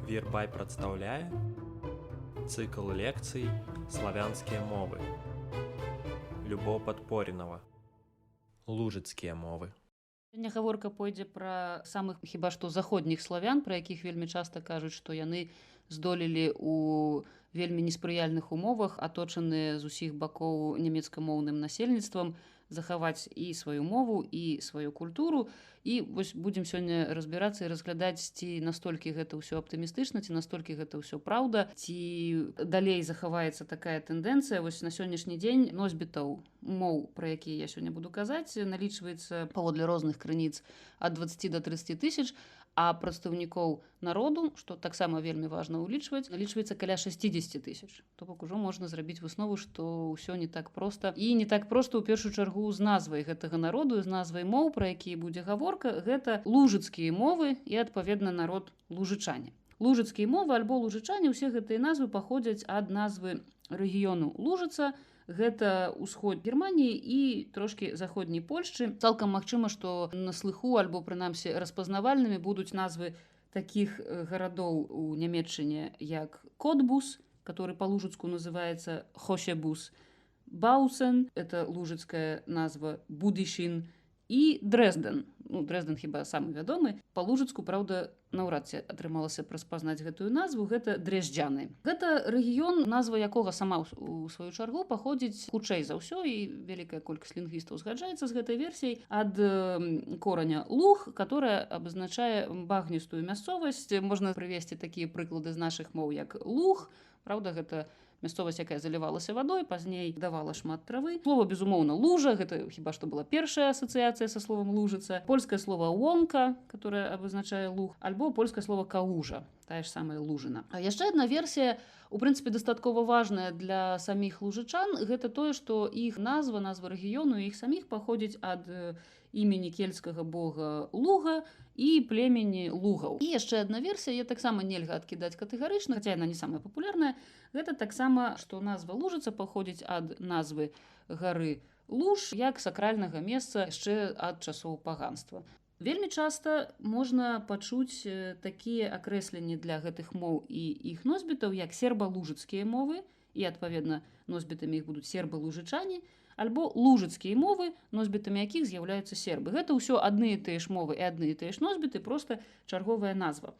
Вірбай прадстаўляе цыкл лекцый «Славянскія мовы» Любо Падпорінава. Лужыцкія мовы. Сёння гаворка пойдзе пра самых хіба што заходніх славян, пра якіх вельмі часта кажуць, што яны здолелі ў вельмі неспрыяльных умовах, аточаныя з усіх бакоў нямецкамоўным насельніцтвам, захаваць і сваю мову, і сваю культуру. І вось будзем сёння разбірацца і разглядаць, ці настолькі гэта ўсё аптымістычна, ці настолькі гэта ўсё праўда, ці далей захаваецца такая тэндэнцыя. Вось на сённяшні дзень носьбітаў моў, пра якія я сёння буду казаць, налічваецца паводле розных крыніц ад 20 до 30 тысяч, а прадстаўнікоў народу, што таксама вельмі важна ўлічваць, налічваецца каля 60 тысяч. То бок ужо можна зрабіць выснову, што ўсё не так проста. І не так проста ў першую чаргу з назвай гэтага народу, з назвай моў, пра якія будзе гаворка, гэта лужыцкія мовы і, адпаведна, народ лужычане. Лужыцкія мовы альбо лужычане, усе гэтыя назвы паходзяць ад назвы рэгіёну Лужыца. Гэта ўсход Германіі і трошкі заходняй Польшчы. Цалкам магчыма, што на слыху альбо прынамсі распазнавальнымі будуць назвы такіх гарадоў у Нямецчыне, як Котбус, который па-лужыцку называецца Хошебус, Баусен, это лужыцкая назва, Будышин, і Дрэзден. Дрэзден хіба самы вядомы. Па-лужыцку, праўда, наўрад ці атрымалася распазнаць гэтую назву, гэта Дрежджаны. Гэта рэгіён, назва якога сама у сваю чаргу паходзіць хутчэй за ўсё, і вялікая колькасць лінгвістаў згаджаецца з гэтай версіяй, ад кораня луг, которая абазначае багністую мясцовасць. Можна прывесці такія прыклады з нашых моў, як луг. Праўда, гэта мясцовасць, якая залівалася вадой, пазней давала шмат травы. Слова, безумоўна, лужа, гэта хіба што была першая асацыяцыя са словам лужыца. Польскае слова «вонка», которое абазначае луг, альбо польскае слова «калужа», тая ж самая лужына. А яшчэ адна версія, у прынцыпе, дастаткова важная для саміх лужычан, гэта тое, што іх назва рэгіёну, іх саміх паходзіць ад імені кельцкага бога Луга і племені лугаў. І яшчэ адна версія, я таксама нельга адкідаць катэгарычна, хаця яна не самая папулярная, гэта таксама, што назва Лужыца паходзіць ад назвы гары Луж, як сакральнага месца яшчэ ад часоў паганства. Вельмі часта можна пачуць такія акрэсленні для гэтых моў і іх носьбітаў, як серба-лужыцкія мовы, і, адпаведна, носьбітамі іх будуць сербы-лужычане, альбо лужыцкія мовы, носьбітамі якіх з'яўляюцца сербы. Гэта ўсё адны і тыя ж мовы і адны і тыя ж носьбіты, проста чарговая назва.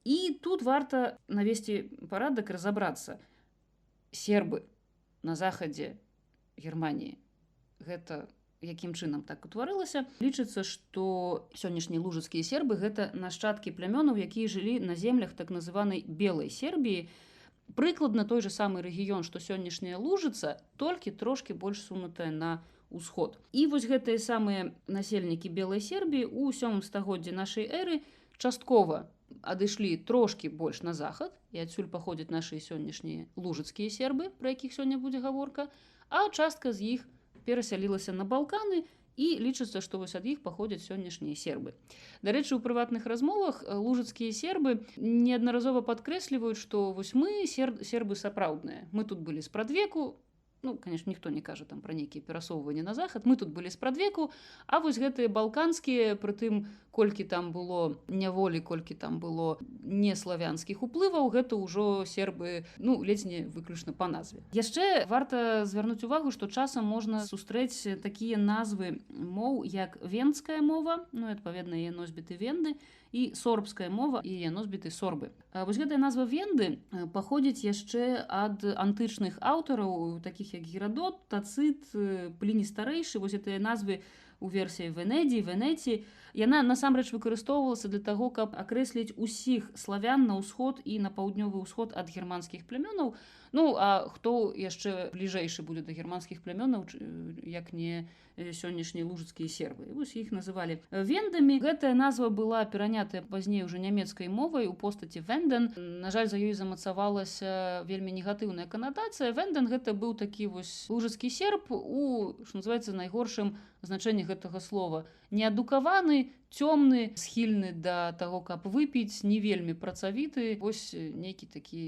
І тут варта навесці парадак, разабрацца. Сербы на захадзе Германіі. Гэта якім чынам так утварылася. Лічыцца, што сённяшнія лужыцкія сербы гэта нашчадкі плямёнаў, якія жылі на землях так называнай Белай Сербіі. Прыкладна той же самы рэгіён, што сённяшняя Лужыца, толькі трошкі больш сунутая на ўсход. І вось гэтыя самыя насельнікі Белай Сербіі ў 7 стагоддзі нашай эры часткова адышлі трошкі больш на захад, і адсюль паходзяць нашы сённяшнія лужыцкія сербы, пра якіх сёння будзе гаворка, а частка з іх перасялілася на Балканы, і лічыцца, што вось ад іх паходзяць сённяшнія сербы. Дарэчы, у прыватных размовах лужыцкія сербы неаднаразова падкрэсліваюць, што вось мы сербы сапраўдныя. Мы тут былі спрадвеку, конечно, ніхто не кажа там пра нейкія перасоўванні на захад, мы тут былі спрадвеку, а вось гэтыя балканскія, пры тым, колькі там было няволі, колькі там было неславянскіх уплываў, гэта ўжо сербы, ледзь не выключна па назве. Яшчэ варта звярнуць увагу, што часам можна сустрэць такія назвы моў, як венская мова, адпаведна, яе носьбіты венды, і сорбская мова, і яе носьбіты сорбы. Вось гэтая назва венды паходзіць яшчэ ад антычных аўтараў, такіх як Герадот, Тацыт, Пліні старэйшы. Вось гэтыя назвы у версіі Венедзі, Венеці, яна насамрэч выкарыстоўвалася для таго, каб акрэсліць усіх славян на ўсход і на паўднёвы ўсход ад германскіх плямёнаў. А хто яшчэ бліжэйшы будзе да германскіх плямёнаў, як не сённяшнія лужыцкія сербы. Вось іх называлі вендамі. Гэтая назва была перанятая пазней уже нямецкай мовай у постаці венден. На жаль, за ёй замацавалася вельмі негатыўная канатацыя. Венден гэта быў такі вось лужыцкі серб у, што называецца, найгоршым значэнні гэтага слова. Неадукаваны, цёмны, схільны да таго, каб выпіць, не вельмі працавіты, вось нейкі такі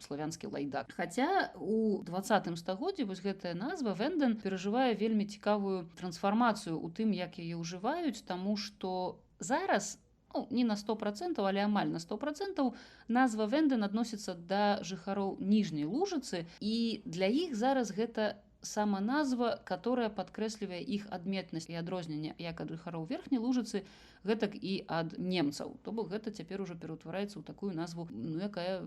славянскі лайдак. Хаця у 20 стагоддзі вось гэтая назва венден перажывае вельмі цікавую трансфармацыю ў тым, як яе ўжываюць, таму што зараз ну, не на 100%, але амаль на 100%, назва Венден адносіцца да жыхароў ніжняй Лужыцы, і для іх зараз гэта сама назва, которая падкрэслівае іх адметнасць і адрозненне як ад жыхароў верхняй Лужыцы, гэтак і ад немцаў. То бок гэта цяпер ужо пераўтвараецца ў такую назву, ну, якая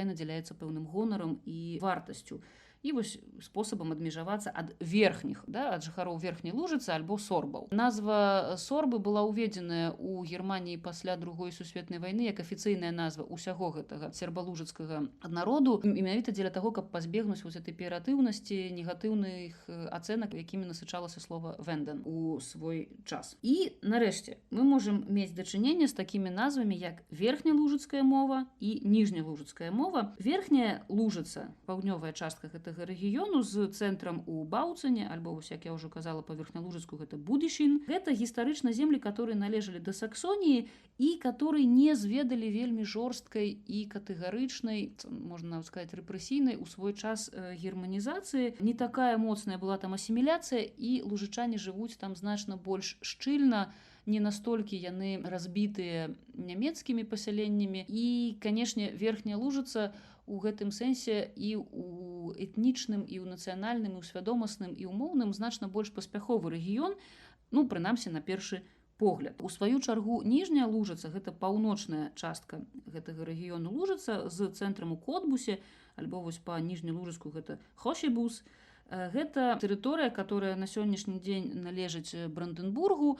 надзяляецца пэўным гонарам і вартасцю. І вось спосабам адмежавацца ад верхніх, да, ад жыхароў верхняй Лужыцы альбо сорбаў. Назва сорбы была ўведзеная ў Германіі пасля Другой сусветнай вайны як афіцыйная назва ўсяго гэтага сербалужыцкага народу, менавіта дзеля таго, каб пазбегнуць вось этой пеаратыўнасці, негатыўных ацэнак, якімі насычалася слова Венден у свой час. І нарэшце мы можам мець дачыненне з такімі назвамі як верхнялужыцкая мова і ніжнялужыцкая мова. Верхняя Лужыца, паўднёвая частка гэтага рэгіёну з цэнтрам у Баўцане, альбо, як я ўжо казала, па верхнялужыцку гэта Будышін. Гэта гістарычна землі, которые належалі да Саксоніі і которые не зведалі вельмі жорсткай і катэгарычнай, можна нават сказаць, рэпрэсійнай у свой час германізацыі. Не такая моцная была там асіміляцыя, і лужычане жывуць там значна больш шчыльна, не настолькі яны разбітыя нямецкімі пасяленнямі. І, канешне, верхняя Лужыца у гэтым сэнсе і ў этнічным, і ў нацыянальным, і ў свядомасным, і ўмоўным значна больш паспяховы рэгіён, ну, прынамсі, на першы погляд. У сваю чаргу ніжняя Лужыца, гэта паўночная частка гэтага рэгіёну Лужыца з цэнтрам у Котбусе, альбо вось па ніжнялужыцку гэта Хошебус. Гэта тэрыторыя, которая на сённяшні дзень належыць Бранденбургу,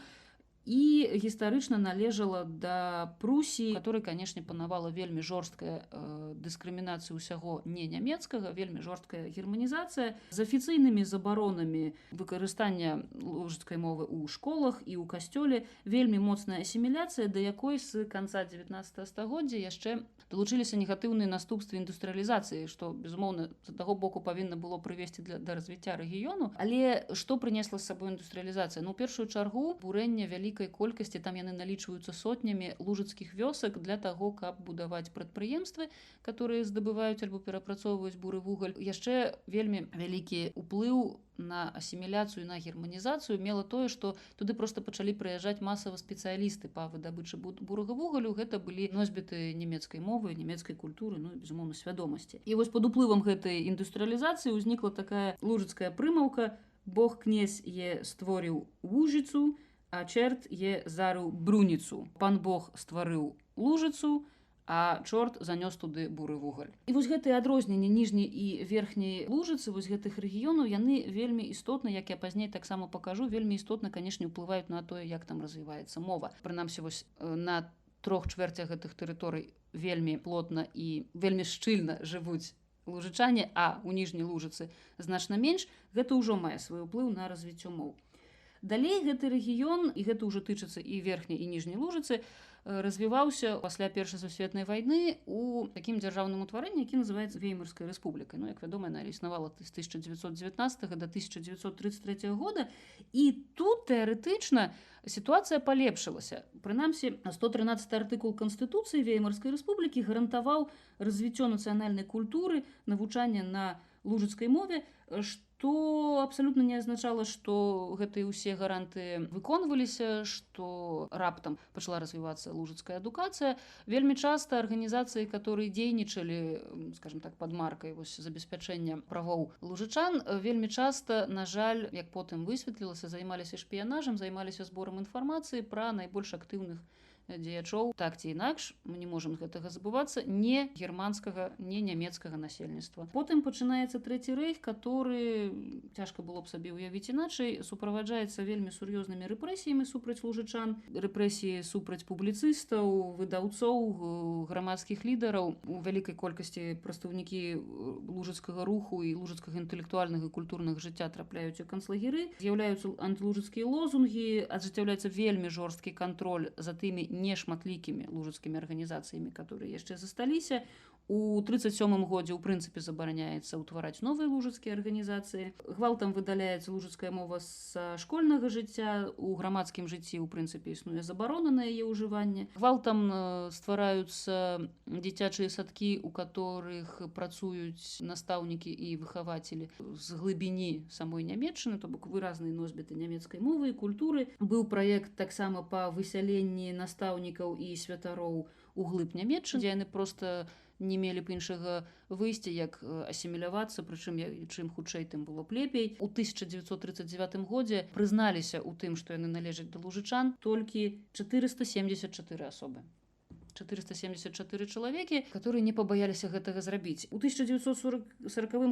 і гістарычна належала да Прусіі, которой, канешне, панавала вельмі жорсткая дыскрымінацыя ўсяго не нямецкага, вельмі жорсткая германізацыя з афіцыйнымі забаронамі выкарыстання лужыцкай мовы ў школах і ў касцёле, вельмі моцная асіміляцыя, да якой з канца 19 стагоддзя яшчэ далучыліся негатыўныя наступствы індустрыялізацыі, што, безумоўна, з таго боку павінна было прывесці да развіцця рэгіёну. Але што прынесла з сабой індустрыялізацыя? Ну, у першую чаргу бурэнне вялікай колькасці, там яны налічваюцца сотнямі лужыцкіх вёсак для таго, каб будаваць прадпрыемствы, которые здабываюць альбо перапрацоўваюць буры вугаль. Яшчэ вельмі вялікі ўплыў на асіміляцыю, на германізацыю мела тое, што туды проста пачалі прыязджаць масава спецыялісты па выдабычы бурага вугалю. Гэта былі носьбіты нямецкай мовы, нямецкай культуры, ну і, безумоўна, свядомасці. І вось пад уплывам гэтай індустрыялізацыі ўзнікла такая лужыцкая прымаўка: Бог князь е створыў Лужыцу, а чэрт е зарыў Бруніцу. Пан Бог стварыў Лужыцу, а чорт занёс туды буры вугаль. І вось гэтыя адрозненні ніжняй і верхняй Лужыцы, вось гэтых рэгіёнаў, яны вельмі істотна, як я пазней таксама пакажу, вельмі істотна, канешне, ўплываюць на тое, як там развіваецца мова. Прынамсі, вось на 3/4 гэтых тэрыторый вельмі плотна і вельмі шчыльна жывуць лужычане, а ў ніжняй Лужыцы значна менш. Гэта ўжо мае свой уплыў на развіццё моў. Далей гэты рэгіён, і гэта ўжо тычыцца і верхняй, і ніжняй Лужыцы, развіваўся пасля Першай сусветнай вайны ў такім дзяржаўным утварэнні, які называецца Веймарскай рэспублікай. Ну, як вядома, яна існавала з 1919 да 1933 года. І тут тэарэтычна сітуацыя палепшылася. Прынамсі, 113 артыкул Канстытуцыі Веймарскай рэспублікі гарантаваў развіццё нацыянальнай культуры, навучанне на лужыцкай мове, што абсалютна не азначала, што гэтыя ўсе гаранты выконваліся, што раптам пачала развівацца лужыцкая адукацыя. Вельмі часта арганізацыі, которые дзейнічалі, скажем так, пад маркай вось забеспячэння правоў лужычан, вельмі часта, на жаль, як потым высветлілася, займаліся шпіянажам, займаліся зборам інфармацыі пра найбольш актыўных дзеячоў. Так ці інакш, мы не можам гэтага забывацца, не германскага, не нямецкага насельніцтва. Потым пачынаецца Трэці рэйх, который, цяжка было б сабе ўявіць іначай, суправаджаецца вельмі сур'ёзнымі рэпрэсіямі супраць лужычан, рэпрэсіі супраць публіцыстаў, выдаўцоў, грамадскіх лідараў. У вялікай колькасці прадстаўнікі лужыцкага руху і лужыцкага інтэлектуальнага і культурнага жыцця трапляюць у канцлагеры, з'яўляюцца антылужыцкія лозунгі, аджыццяўляецца вельмі жорсткі кантроль за тымі нешматлікімі лужыцкімі арганізацыямі, которые яшчэ засталіся. У 1937 годзе, у прынцыпе, забараняецца ўтвараць новыя лужыцкія арганізацыі. Гвалтам выдаляецца лужыцкая мова са школьнага жыцця. У грамадскім жыцці, у прынцыпе, існуе забарона на яе ўжыванне. Гвалтам ствараюцца дзіцячыя садкі, у которых працуюць настаўнікі і выхавацелі з глыбіні самой нямецчыны, то бок выразныя носьбіты нямецкай мовы і культуры. Быў праект таксама па высяленні настаўнікаў настаўнікаў і святароў у глыб Нямецчыны, дзе яны проста не мелі б іншага выйсця, як асімілявацца, прычым чым хутчэй, тым было б лепей. У 1939 годзе прызналіся ў тым, што яны належаць да лужычан, толькі 474 асобы. 474 чалавекі, которые не пабаяліся гэтага зрабіць. У 1940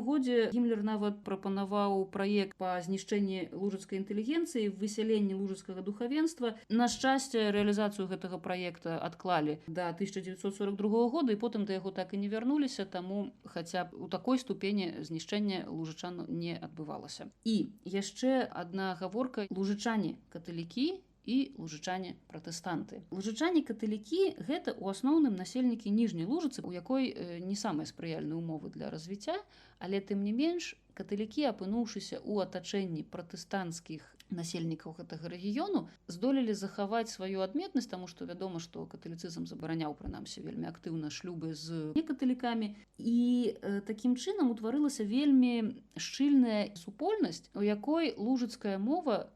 годзе Гімлер нават прапанаваў праект па знішчэнні лужыцкай інтэлігенцыі, высяленні лужыцкага духавенства. На шчасце, рэалізацыю гэтага праекта адклалі да 1942 года, і потым да яго так і не вярнуліся, таму хаця б у такой ступені знішчэння лужычан не адбывалася. І яшчэ адна гаворка: лужычане каталікі і лужычане пратэстанты. Лужычане каталікі — гэта ў асноўным насельнікі ніжняй Лужыцы, у якой не самыя спрыяльныя ўмовы для развіцця, але тым не менш каталікі, апынуўшыся ў атачэнні пратэстанцкіх насельнікаў гэтага рэгіёну, здолелі захаваць сваю адметнасць, таму што вядома, што каталіцызм забараняў, прынамсі, вельмі актыўна шлюбы з некаталікамі, і такім чынам утварылася вельмі шчыльная супольнасць, у якой лужыцкая мова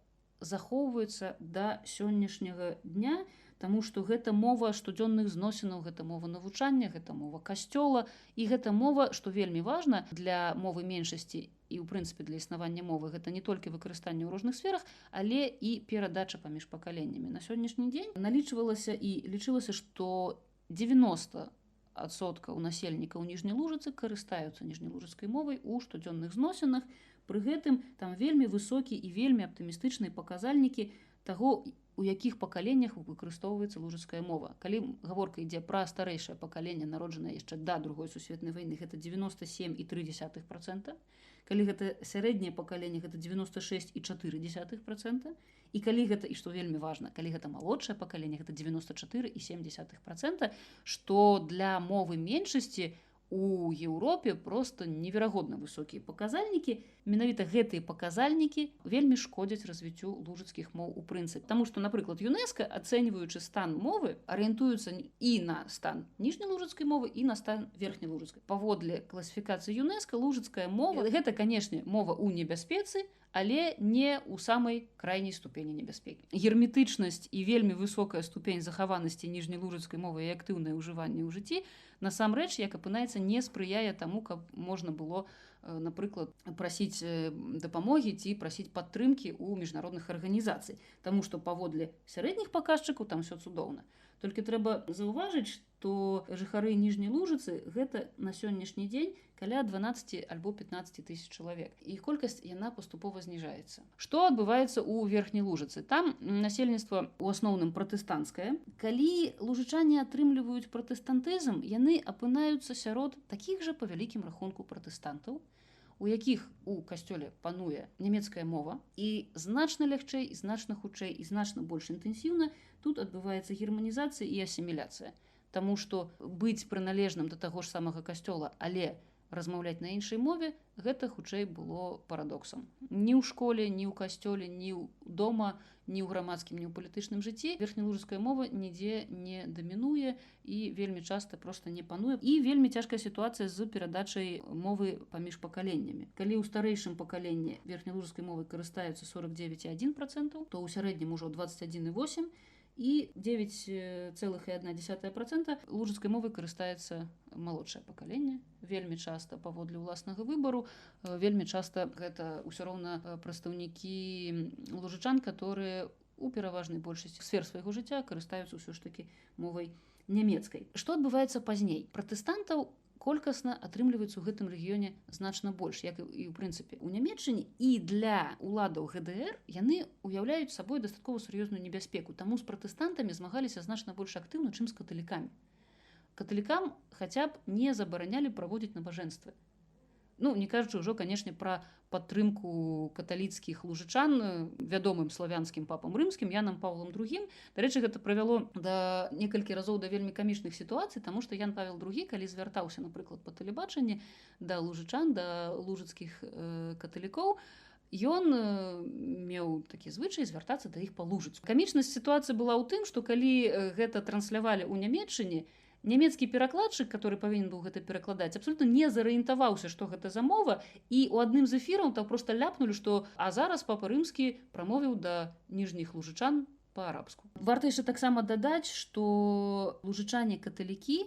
захоўваецца да сённяшняга дня, таму што гэта мова штодзённых зносінаў, гэта мова навучання, гэта мова касцёла, і гэта мова, што вельмі важна для мовы меншасці і ў прынцыпе для існавання мовы, гэта не толькі выкарыстанне ў розных сферах, але і перадача паміж пакаленнямі. На сённяшні дзень налічвалася і лічылася, што 90% насельнікаў ніжняй Лужыцы карыстаюцца ніжнялужыцкай мовай у штодзённых зносінах. Пры гэтым там вельмі высокі і вельмі аптымістычныя паказальнікі таго, у якіх пакаленнях выкарыстоўваецца лужыцкая мова. Калі гаворка ідзе пра старэйшае пакаленне, народжанае яшчэ да Другой сусветнай вайны, гэта 97,3%. Калі гэта сярэдняе пакаленне, гэта 96,4%. І калі гэта, і што вельмі важна, калі гэта малодшае пакаленне, гэта 94,7%, што для мовы меншасці у Еўропе проста неверагодна высокія паказальнікі. Менавіта гэтыя паказальнікі вельмі шкодзяць развіццю лужыцкіх моў у прынцыпе. Таму што, напрыклад, ЮНЕСКА, ацэньваючы стан мовы, арыентуюцца і на стан ніжнялужыцкай мовы, і на стан верхнялужыцкай. Паводле класіфікацыі ЮНЕСКА лужыцкая мова — гэта, канешне, мова ў небяспецы, але не ў самай крайняй ступені небяспекі. Герметычнасць і вельмі высокая ступень захаванасці ніжнялужыцкай мовы і актыўнае ўжыванне ў жыцці насамрэч, як апынаецца, не спрыяе таму, каб можна было, напрыклад, прасіць дапамогі ці прасіць падтрымкі ў міжнародных арганізацый. Таму што паводле сярэдніх паказчыкаў там все цудоўна. Толькі трэба заўважыць, што жыхары ніжняй Лужыцы — гэта на сённяшні дзень каля 12 альбо 15 тысяч чалавек. І іх колькасць яна паступова зніжаецца. Што адбываецца ў верхняй Лужыцы? Там насельніцтва ў асноўным пратэстанцкае. Калі лужычане атрымліваюць пратэстантызм, яны апынаюцца сярод такіх жа па вялікім рахунку пратэстантаў, у якіх у касцёле пануе нямецкая мова, і значна лягчэй, і значна хутчэй, і значна больш інтэнсіўна тут адбываецца германізацыя і асіміляцыя. Таму што быць прыналежным да таго ж самага касцёла, але размаўляць на іншай мове, гэта хутчэй было парадоксам. Ні ў школе, ні ў касцёле, ні ў дома, ні ў грамадскім, ні ў палітычным жыцці верхнялужыцкая мова нідзе не дамінуе і вельмі часта проста не пануе. І вельмі цяжкая сітуацыя з перадачай мовы паміж пакаленнямі. Калі ў старэйшым пакаленні верхнялужыцкай мовай карыстаюцца 49,1%, то ў сярэднім ужо 21,8%, і 9,1% лужыцкай мовай карыстаецца малодшае пакаленне. Вельмі часта паводле ўласнага выбару, вельмі часта гэта ўсё роўна прадстаўнікі лужычан, которые у пераважнай большасці сфер свайго жыцця карыстаюцца ўсё ж такі мовай нямецкай. Што адбываецца пазней? Пратэстантаў колькасна атрымліваецца ў гэтым рэгіёне значна больш, як і ў прынцыпе у Нямецчыне, і для уладаў ГДР яны ўяўляюць сабой дастаткова сур'ёзную небяспеку, таму з пратэстантамі змагаліся значна больш актыўна, чым з каталікамі. Каталікам хаця б не забаранялі праводзіць набажэнствы. Ну, не кажучы ўжо, канешне, пра падтрымку каталіцкіх лужычан вядомым славянскім папам рымскім Янам Паўлам II. Дарэчы, гэта прывяло да некалькі разоў да вельмі камічных сітуацый, таму што Ян Павел II, калі звяртаўся, напрыклад, па тэлебачанні да лужычан, да лужыцкіх каталікоў, ён меў такі звычай звяртацца да іх па-лужыцку. Камічнасць сітуацыі была ў тым, што калі гэта транслявалі ў Нямецчыне, нямецкі перакладчык, который павінен быў гэта перакладаць, абсолютно не зарыентаваўся, што гэта за мова, і ў адным з эфіраў там проста ляпнулі, што а зараз папа рымскі прамовіў да ніжніх лужычан па-арабску. Варта яшчэ таксама дадаць, што лужычане-каталікі,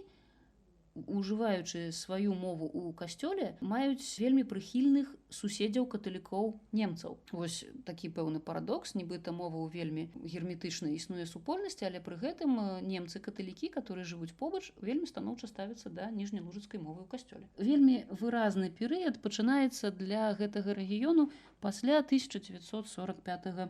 ужываючы сваю мову ў касцёле, маюць вельмі прыхільных суседзяў каталікоў немцаў. Вось такі пэўны парадокс, нібыта мова ў вельмі герметычнай існуе супольнасці, але пры гэтым немцы-каталікі, которые жывуць побач, вельмі станоўча ставяцца да ніжнялужыцкай мовы ў касцёле. Вельмі выразны перыяд пачынаецца для гэтага рэгіёну пасля 1945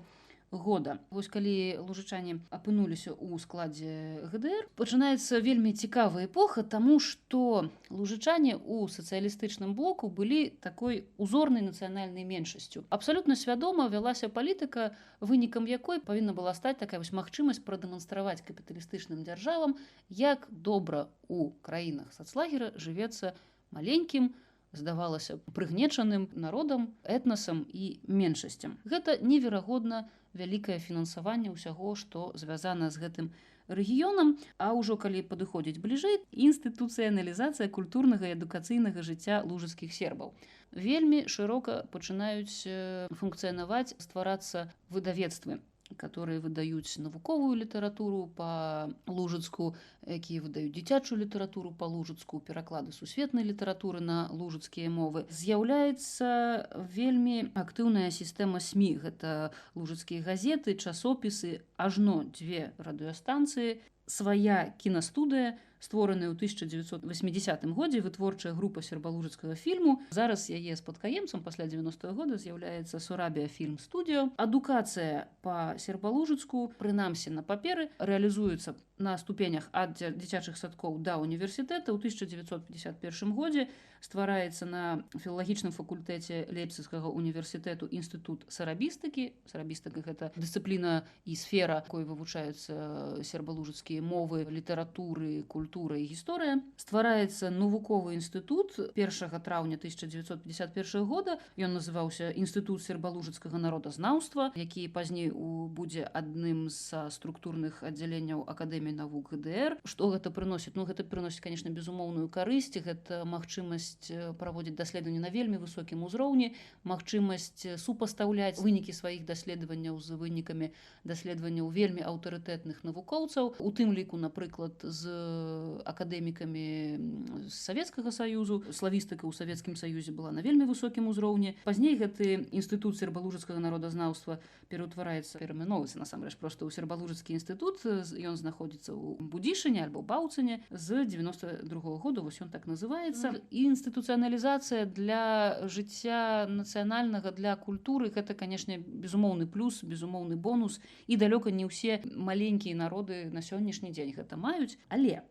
года. Вось калі лужычане апынуліся ў складзе ГДР, пачынаецца вельмі цікавая эпоха, таму што лужычане ў сацыялістычным блоку былі такой узорнай нацыянальнай меншасцю. Абсалютна свядома вялася палітыка, вынікам якой павінна была стаць такая вось магчымасць прадэманстраваць капіталістычным дзяржавам, як добра ў краінах сацлагера жывецца маленькім, здавалася, прыгнечаным народам, этнасам і меншасцям. Гэта неверагодна вялікае фінансаванне ўсяго, што звязана з гэтым рэгіёнам, а ўжо калі падыходзіць бліжэй, інстытуцыяналізацыя культурнага і адукацыйнага жыцця лужыцкіх сербаў. Вельмі шырока пачынаюць функцыянаваць, стварацца выдавецтвы, которые выдаюць навуковую літаратуру па-лужыцку, якія выдаюць дзіцячую літаратуру па-лужыцку, пераклады сусветнай літаратуры на лужыцкія мовы. З'яўляецца вельмі актыўная сістэма СМІ. Гэта лужыцкія газеты, часопісы, ажно 2 радыёстанцыі, свая кінастудыя, створаная ў 1980 годзе, вытворчая група сербалужыцкага фільму. Зараз яе спадкаемцам пасля 90-го года з'яўляецца Сурабія фільм студіо. Адукацыя па сербалужыцку, прынамсі на паперы, рэалізуецца на ступенях ад дзіцячых садкоў да універсітэта. У 1951 годзе ствараецца на філалагічным факультэце Лейпцігскага універсітэту інстытут сарабістыкі. Сарабістыка – гэта дысцыпліна і сфера, якой вывучаюцца сербалужыцкія мовы, літаратуры, культура і гісторыя. Ствараецца навуковы інстытут 1 траўня 1951 года. Ён называўся Інстытут сербалужыцкага народазнаўства, які пазней будзе адным з структурных аддзяленняў Акадэміі навук ГДР. Што гэта прыносіць? Гэта прыносіць, конечно, безумоўную карысць. Гэта магчымасць праводзіць даследаванні на вельмі высокім узроўні, магчымасць супастаўляць вынікі сваіх даследаванняў з вынікамі даследаванняў вельмі аўтарытэтных навукоўцаў, у тым ліку, напрыклад, з акадэмікамі Савецкага Саюзу. Славістыка ў Савецкім Саюзе была на вельмі высокім узроўні. Пазней гэты інстытут сербалужыцкага народазнаўства пераўтвараецца, перайменоўваецца насамрэч проста ў сербалужыцкі інстытут. Ён знаходзіцца ў Будзішыне альбо Баўцыне з 92-го года, вось ён так называецца. Інстытуцыяналізацыя для жыцця нацыянальнага, для культуры, гэта, канешне, безумоўны плюс, безумоўны бонус, і далёка не ўсе маленькія народы на сённяшні дзень гэта маюць. Але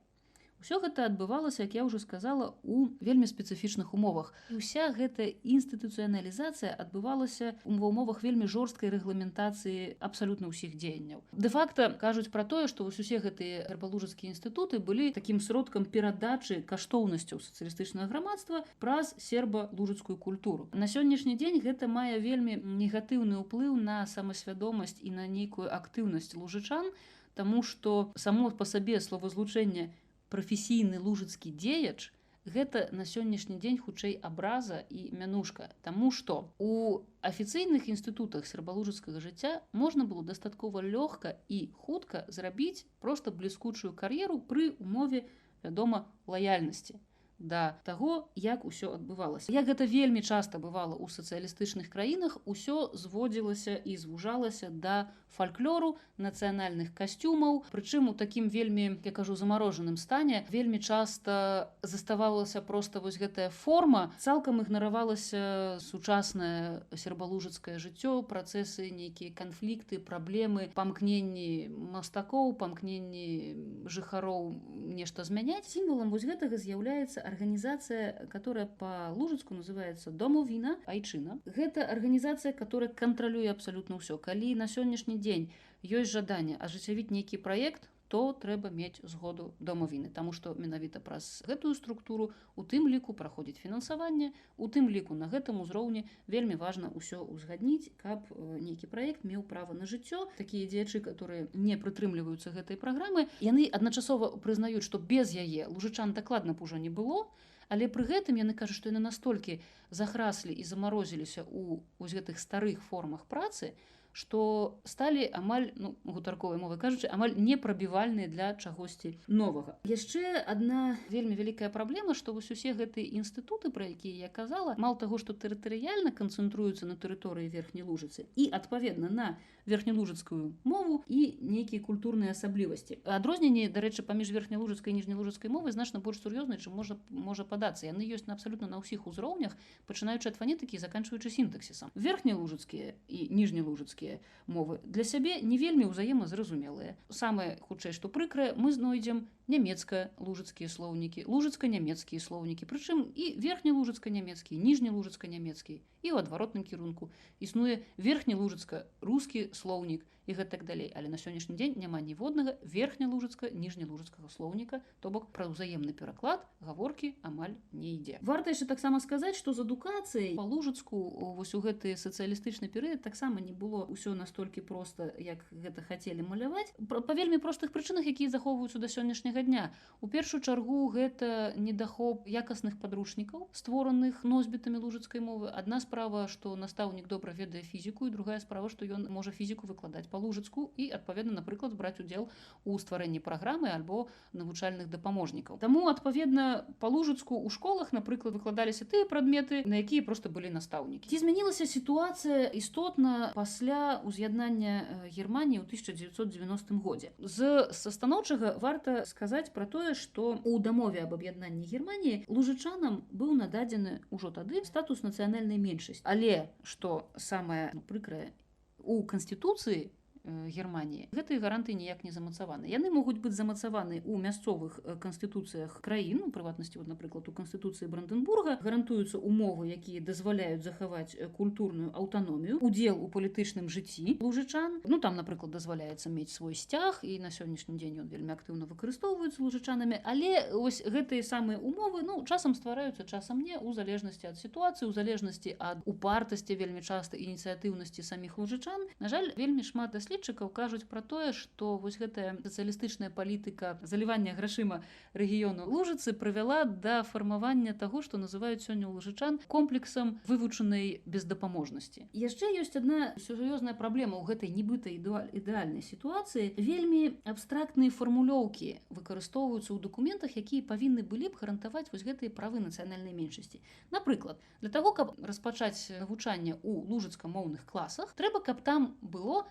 ўсё гэта адбывалася, як я ўжо сказала, у вельмі спецыфічных умовах. І ўся гэта інстытуцыяналізацыя адбывалася ў умовах вельмі жорсткай рэгламентацыі абсалютна ўсіх дзеянняў. Дэ-факта кажуць пра тое, што вось усе гэтыя сербалужыцкія інстытуты былі такім сродкам перадачы каштоўнасцяў сацыялістычнага грамадства праз серба-лужыцкую культуру. На сённяшні дзень гэта мае вельмі негатыўны ўплыў на самасвядомасць і на нейкую актыўнасць лужычан, таму што само па сабе словазлучэнне прафесійны лужыцкі дзеяч гэта на сённяшні дзень хутчэй абраза і мянушка, таму што у афіцыйных інстытутах сербалужыцкага жыцця можна было дастаткова лёгка і хутка зрабіць проста бліскучую кар'еру пры умове, вядома, лаяльнасці да таго, як усё адбывалася. Як гэта вельмі часта бывала ў сацыялістычных краінах, усё зводзілася і звужалася да фальклору, нацыянальных касцюмаў, прычым у такім вельмі, я кажу, замарожаным стане. Вельмі часта заставалася проста вось гэтая форма, цалкам ігнаравалася сучаснае сербалужыцкае жыццё, працэсы, нейкія канфлікты, праблемы, памкненні мастакоў, памкненні жыхароў нешта змяняць. Сімвалам вось гэтага з'яўляецца организация, которая по-лужыцку называется Домовина, Айчына. Гэта организация, которая контролюе абсолютно ўсё. Калі на сённяшні дзень ёсць жаданне ажыццявіць нейкі праект, то трэба мець згоду Домовіны, таму што менавіта праз гэтую структуру у тым ліку праходзіць фінансаванне, у тым ліку на гэтым узроўні вельмі важна ўсё ўзгадніць, каб нейкі праект меў права на жыццё. Такія дзеячы, которые не прытрымліваюцца гэтай праграмы, яны адначасова прызнаюць, што без яе лужычан дакладна б ужо не было, але пры гэтым яны кажуць, што яны настолькі захраслі і замарозіліся ў вось гэтых старых формах працы, што сталі амаль, ну, гутарковай мовай кажучы, амаль непрабівальныя для чагосьці новага. Яшчэ адна вельмі вялікая праблема, што вось усе гэтыя інстытуты, пра якія я казала, мала таго, што тэрытарыяльна канцэнтруюцца на тэрыторыі Верхняй Лужыцы і адпаведна на верхнялужыцкую мову і нейкія культурныя асаблівасці. Адрозненні, дарэчы, паміж верхнялужыцкай і ніжнялужыцкай мовай значна больш сур'ёзныя, чым можа падацца. Яны ёсць абсалютна на ўсіх узроўнях, пачынаючы ад фанетыкі і заканчваючы сінтаксісам. Верхнялужыцкія і ніжнялужыцкія мовы для сябе не вельмі ўзаемазразумелыя. Самае хутчэй, што прыкрае, мы знойдзем нямецка-лужыцкія слоўнікі, лужыцка-нямецкія слоўнікі, прычым і верхнялужыцка-нямецкі, ніжнялужыцка-нямецкі, і ў адваротным кірунку існуе верхнялужыцка-рускі слоўнік і гэтак далей. Але на сённяшні дзень няма ніводнага верхнялужыцка-ніжнялужыцкага слоўніка, то бок пра ўзаемны пераклад гаворкі амаль не ідзе. Варта яшчэ таксама сказаць, што з адукацыяй па-лужыцку вось у гэты сацыялістычны перыяд таксама не было ўсё настолькі проста, як гэта хацелі маляваць. Па вельмі простых прычынах, якія захоўваюцца да сённяшняга дня. У першую чаргу гэта недахоп якасных падручнікаў, створаных носьбітамі лужыцкай мовы. Адна справа, што настаўнік добра ведае фізіку, і другая справа, што ён можа фізіку выкладаць па-лужыцку і, адпаведна, напрыклад, браць удзел у стварэнні праграмы альбо навучальных дапаможнікаў. Таму, адпаведна, па-лужыцку ў школах, напрыклад, выкладаліся тыя прадметы, на якія проста былі настаўнікі. Ці змянілася сітуацыя істотна пасля ўз'яднання Германіі ў 1990 годзе. Са станоўчага варта сказаць пра тое, што ў дамове аб аб'яднанні Германіі лужычанам быў нададзены ўжо тады статус нацыянальнай меншасці. Але, што самае прыкрае, у Канстытуцыі Германіі гэтыя гарантыі ніяк не замацаваны. Яны могуць быць замацаваны ў мясцовых канстытуцыях краін, у прыватнасці, напрыклад, у Канстытуцыі Бранденбурга гарантуюцца умовы, якія дазваляюць захаваць культурную аўтаномію, удзел у палітычным жыцці лужычан. Ну, там, напрыклад, дазваляецца мець свой сцяг, і на сённяшні дзень ён вельмі актыўна выкарыстоўваецца лужычанамі, але ось гэтыя самыя умовы, ну, часам ствараюцца, часам не, у залежнасці ад сітуацыі, у залежнасці ад упартасці вельмі часта ініцыятыўнасці саміх лужычан. На жаль, вельмі шмат даследчыкаў кажуць пра тое, што вось гэтая сацыялістычная палітыка залівання грашыма рэгіёну Лужыцы прывяла да фармавання таго, што называюць сёння ў лужычан комплексам вывучанай бездапаможнасці. Яшчэ ёсць адна сур'ёзная праблема ў гэтай нібыта ідэальнай сітуацыі. Вельмі абстрактныя фармулёўкі выкарыстоўваюцца ў дакументах, якія павінны былі б гарантаваць вось гэтыя правы нацыянальнай меншасці. Напрыклад, для таго, каб распачаць навучанне ў лужыцкамоўных класах, трэба, каб там было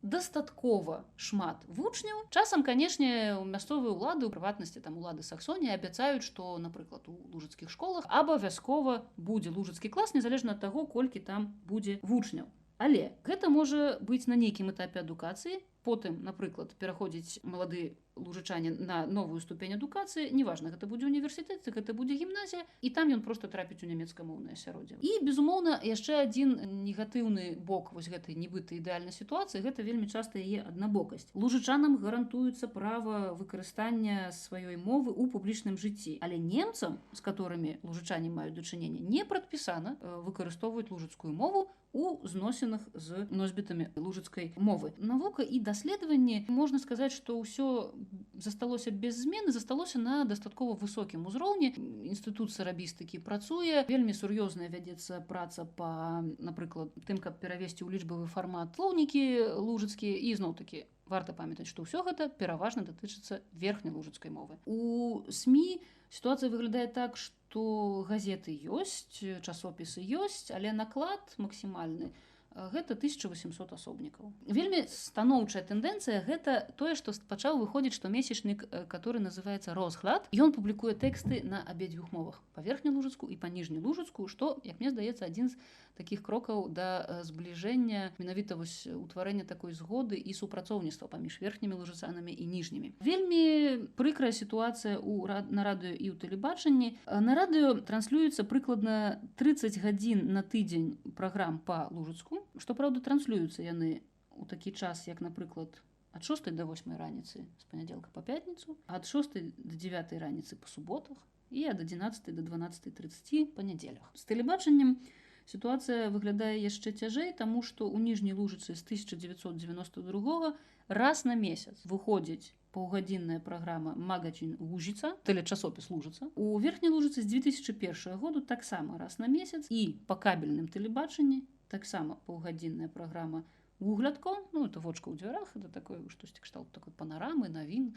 дастаткова шмат вучняў. Часам, канешне, у мясцовыя ўлады, у прыватнасці там улады Саксоніі абяцаюць, што, напрыклад, у лужыцкіх школах абавязкова будзе лужыцкі клас, незалежна ад таго, колькі там будзе вучняў. Але гэта можа быць на нейкім этапе адукацыі, потым, напрыклад, пераходзіць малады лужычанін на новую ступень адукацыі, неважна, гэта будзе універсітэт, гэта будзе гімназія, і там ён проста трапіць у нямецкамоўнае асяроддзе. І, безумоўна, яшчэ адзін негатыўны бок вось гэтай нібыта ідэальнай сітуацыі, гэта вельмі часта яе аднабокасць. Лужычанам гарантуецца права выкарыстання сваёй мовы ў публічным жыцці, але немцам, з которымі лужычане маюць дачыненне, не прадпісана выкарыстоўваць лужыцкую мову у зносінах з носьбітамі лужыцкай мовы. Навука і даследаванні, можна сказаць, што ўсё засталося без змены, засталося на дастаткова высокім узроўні. Інстытут сарабістыкі працуе, вельмі сур'ёзная вядзецца праца па, напрыклад, тым, каб перавесці ў лічбавы фармат слоўнікі лужыцкія, і зноў-такі варта памятаць, што ўсё гэта пераважна датычыцца верхняй лужыцкай мовы. У СМІ сітуацыя выглядае так, што газеты ёсць, часопісы ёсць, але наклад максімальны гэта 1800 асобнікаў. Вельмі станоўчая тэндэнцыя гэта тое, што пачаў выходзіць штомесячнік, который называецца «Розгляд». Ён публікуе тэксты на абедзвюх мовах, па верхнялужыцку і па ніжнялужыцку, што, як мне здаецца, адзін з такіх крокаў да збліжэння, менавіта вось утварэння такой згоды і супрацоўніцтва паміж верхнімі лужыцанамі і ніжнімі. Вельмі прыкрая сітуацыя на радыё і ў тэлебачанні. На радыё транслюецца прыкладна 30 гадзін на тыдзень праграм па лужыцку, што, праўда, транслююцца яны ў такі час, як, напрыклад, ад 6 до 8 раніцы з панядзелка па пятніцу, ад 6 до 9 раніцы па суботах і ад 11 до 12:30 па нядзелях. З тэлебачаннем сітуацыя выглядае яшчэ цяжэй, таму што ў ніжняй лужыцы з 1992 раз на месяц выходзіць паўгадзінная праграма «Магазін Лужыца», тэлечасопіс «Лужыца». У верхняй лужыцы з 2001 году таксама раз на месяц, і па кабельным тэлебачанні таксама паўгадзінная праграма вуглядко, ну это вочка ў дзвярах, это такое штосьці кшталту такой панарамы, навін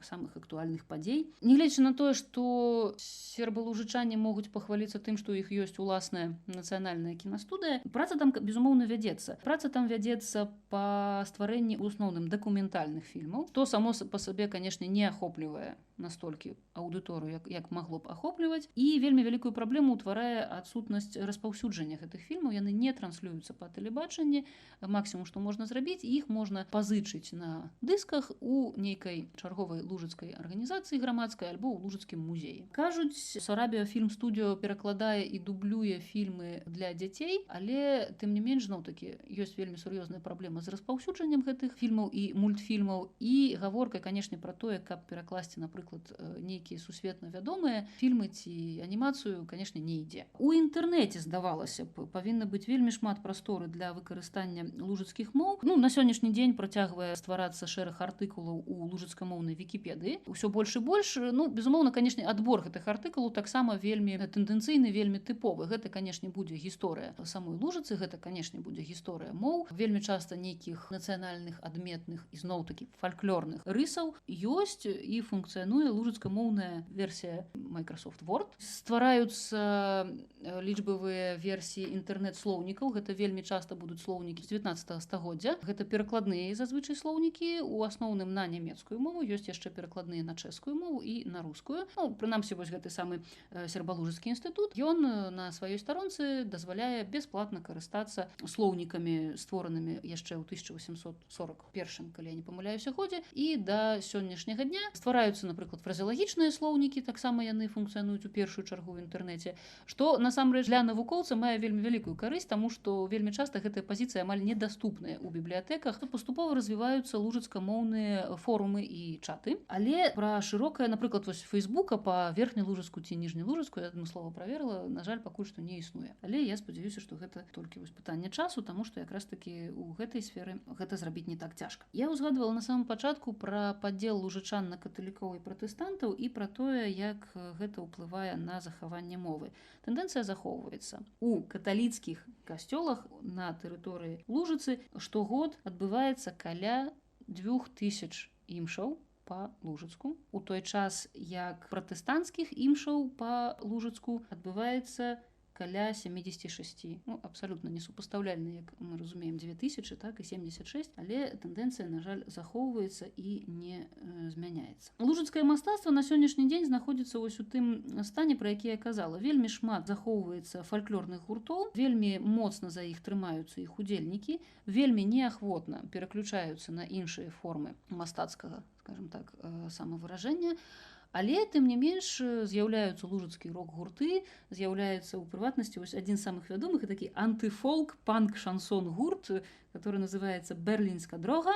самых актуальных падзей. Нягледзячы на тое, што сербалужычане могуць пахваліцца тым, што ў іх ёсць уласная нацыянальная кінастудыя, праца там безумоўна вядзецца. Праца там вядзецца па стварэнні ў асноўным дакументальных фільмаў, то само па сабе, канешне, не ахоплівае настолькі аўдыторыю, як магло б ахопліваць, і вельмі вялікую праблему ўтварае адсутнасць распаўсюджання гэтых фільмаў. Яны не транслююцца па тэлебачанні. Максімум, што можна зрабіць, іх можна пазычыць на дысках у нейкай чарговай лужыцкай арганізацыі грамадскай альбо ў лужыцкім музеі. Кажуць, Сарабія Фільм Студіо перакладае і дублюе фільмы для дзяцей, але тым не менш, зноў-такі, ёсць вельмі сур'ёзная праблема з распаўсюджаннем гэтых фільмаў і мультфільмаў, і гаворка, канешне, пра тое, каб перакласці, напрыклад, нейкія сусветна вядомыя фільмы ці анімацыю, канешне, не ідзе. У інтэрнэце, здавалася б, павінна быць вельмі шмат прасторы для выкарыстання лужыцкіх моў. Ну, на сённяшні дзень працягвае стварацца шэраг артыкулаў у лужыцкамоўнай Вікіпедыі. Усё больш і больш. Ну, безумоўна, канешне, адбор гэтых артыкулаў таксама вельмі тэндэнцыйны, вельмі тыповы. Гэта, канешне, будзе гісторыя самой Лужыцы, гэта, канешне, будзе гісторыя моў. Вельмі часта нейкіх нацыянальных, адметных і зноў-такі фальклорных рысаў ёсць і функцыянуе лужыцкамоўная версія Microsoft Word. Ствараюцца лічбавыя версіі інтэрнэт-слоўнікаў. Гэта вельмі часта будуць слоўнікі 19 стагоддзя. Гэта перакладныя зазвычай слоўнікі, у асноўным на нямецкую мову, ёсць яшчэ перакладныя на чэшскую мову і на рускую. Ну, прынамсі, вось гэты самы сербалужыцкі інстытут, ён на сваёй старонцы дазваляе бясплатна карыстацца слоўнікамі, створанымі яшчэ ў 1841, калі я не памыляюся, годзе, і да сённяшняга дня ствараюцца, напрыклад, фразеалагічныя слоўнікі, таксама яны функцыянуюць у першую чаргу ў інтэрнэце, што насамрэч для навукоўца мае вельмі вялікую карысць, таму што вельмі часта гэтая пазіцыя амаль недаступная ў бібліятэках. Паступова развіваюцца лужыцкамоўныя форумы і чаты. Але пра шырокае, напрыклад, вось Фейсбука па верхнялужыцку ці ніжнялужыцку, я адмыслова праверыла, на жаль, пакуль што не існуе. Але я спадзяюся, што гэта толькі вось пытанне часу, таму што якраз такі ў гэтай сферы гэта зрабіць не так цяжка. Я ўзгадвала на самым пачатку пра падзел лужычан на каталікоў і пратэстантаў і пра тое, як гэта ўплывае на захаванне мовы. Тэндэнцыя захоўваецца. У каталіцкіх касцёлах на тэрыторыі Лужыцы штогод адбываецца каля 2000 імшаў па лужыцку. У той час, як пратэстанцкіх імшаў па лужыцку адбываецца каля 76. Ну, абсалютна несупастаўляльна, як мы разумеем, 2000, так, і 76, але тэндэнцыя, на жаль, захоўваецца і не змяняецца. Лужыцкае мастацтва на сённяшні дзень знаходзіцца вось у тым стане, пра які я казала. Вельмі шмат захоўваецца фальклорных гуртоў, вельмі моцна за іх трымаюцца іх удзельнікі, вельмі неахвотна пераключаюцца на іншыя формы мастацкага, скажем так, самавыражэння. Але, тым не менш, з'яўляюцца лужыцкія рок-гурты, з'яўляецца ў прыватнасці вось адзін з самых вядомых, і такі антыфолк, панк-шансон гурт, который называецца «Берлінска дрога».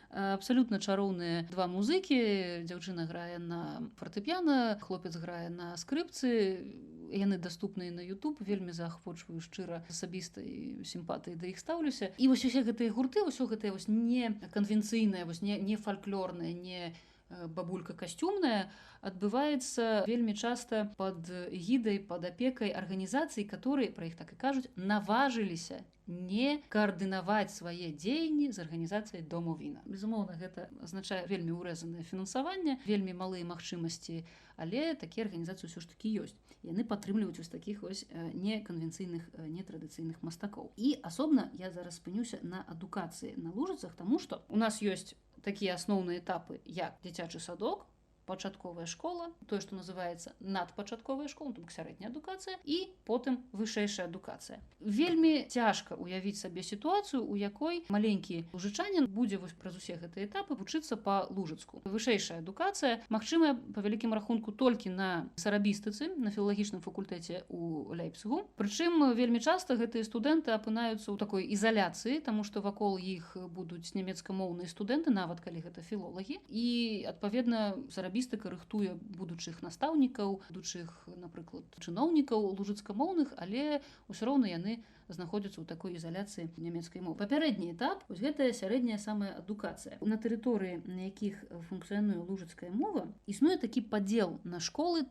Абсалютна чароўныя два музыкі. Дзяўчына грае на фартэпіяна, хлопец грае на скрыпцы. Яны даступныя на YouTube, вельмі заахвочваю шчыра асабістай сімпатыі да іх стаўлюся. І вось усе гэтыя гурты, ўсё гэтае вось не канвенцыйнае, вось не фальклорнае, не бабулька касцюмная, адбываецца вельмі часта пад гідай, пад апекай арганізацый, которые, пра іх так і кажуць, наважыліся не каардынаваць свае дзеянні з арганізацыяй Дому віна. Безумоўна, гэта азначае вельмі ўрэзанае фінансаванне, вельмі малыя магчымасці, але такія арганізацыі ўсё ж такі ёсць. Яны падтрымліваюць вось такіх вось неканвенцыйных, нетрадыцыйных мастакоў. І асобна я зараз спынюся на адукацыі на Лужыцах, таму што у нас ёсць такія асноўныя этапы, як дзіцячы садок, пачатковая школа, тое, што называецца надпачатковая школа, то бок сярэдняя адукацыя, і потым вышэйшая адукацыя. Вельмі цяжка ўявіць сабе сітуацыю, у якой маленькі лужычанін будзе вось праз усе гэтыя этапы вучыцца па-лужыцку. Вышэйшая адукацыя магчымая па вялікім рахунку толькі на сарабістыцы, на філалагічным факультэце ў Лейпцыгу. Прычым вельмі часта гэтыя студэнты апынаюцца ў такой ізаляцыі, таму што вакол іх будуць нямецкамоўныя студэнты, нават калі гэта філолагі. І адпаведна сарабістыка рыхтуе будучых настаўнікаў, будучых, напрыклад, чыноўнікаў лужыцкамоўных, але ўсё роўна яны знаходзяцца ў такой ізаляцыі нямецкай мовы. Папярэдні этап, вось гэтая сярэдняя самая адукацыя. На тэрыторыі, на якіх функцыянуе лужыцкая мова, існуе такі падзел на школы